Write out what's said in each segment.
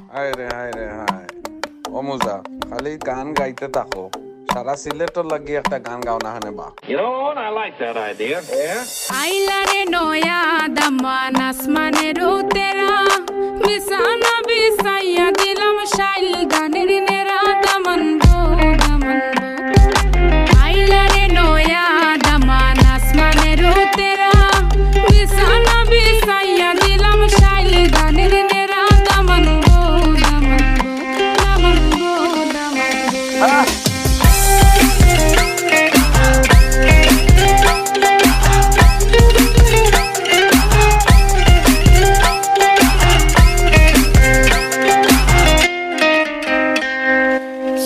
হায় রে হায় রে হায় অমুজা খালি গান গাইতে থাকো সারা সিলেটর লাগি একটা গান গাও না হানে বা You know what? I like that idea. Yeah. আইলারে নয়া দামান আসমানের উতেরা বিছানা বিছাইয়া দিলাম শাইল গানের নেরা দামান গো দামান গো আইলারে নয়া দামান আসমানের উতেরা বিছানা বিছাইয়া দিলাম শাইল গানের নেরা দামান গো দামান গো দামান গো দামান গো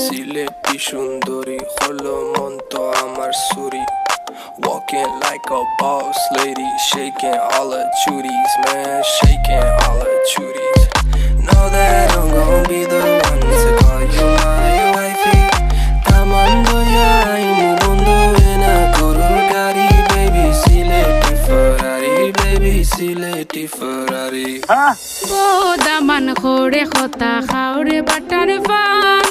সিলেটি সুন্দরী হলো মন তো আমার সুরি Walking like a boss lady, shaking all her chuties, man, shaking all her chuties. Know that I'm gon' be the one to call you my wifey. Tamando ya imu bondo ena koro gari, baby Sileti Ferrari, baby Sileti Ferrari. O Daman খোরে খতা খাওরে butter fun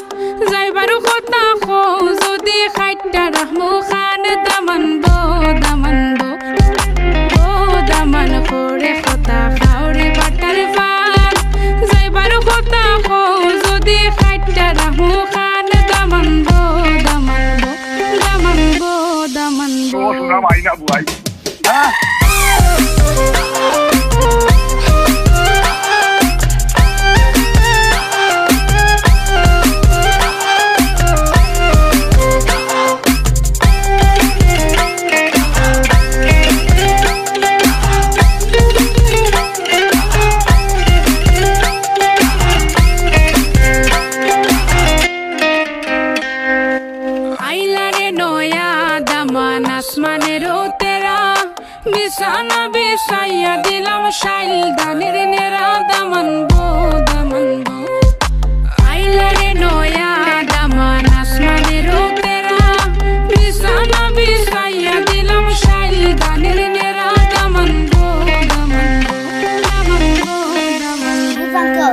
যাইবারু খতা খো যদি খাইটা রাহমু খান দামান বো দামান বো ও দামান খোরে খতা খাওরে butter fun যাইবারু খতা খো যদি খাইটা রাহমু খান দামান বো দামান বো দামান বো দামান বো শোনা মাইনা বুয়াই আইলারে নয়া দামান আসমানের তেরা বিছানা বিছাইয়া দিলাম শাইল গানের নেরা দামান গো দামান গো আইলারে নয়া দামান আসমানের তেরা বিছানা বিছাইয়া দিলাম শাইল গানের নেরা দামান গো দামান গো দামান গো দামান গো Funko,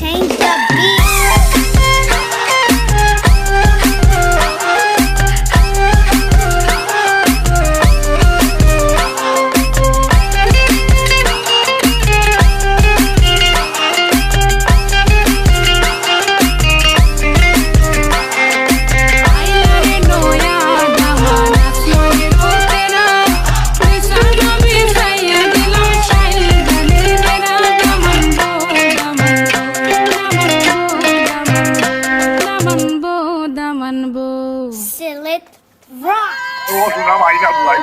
change the beat. আইলারে নয়া দামান আসমানের তেরা বিছানা বিছাইয়া দিলাম শাইল গানের নেরা দামান গো দামান গো দামান গো Silit rock. শোনা মাইনা বুয়াই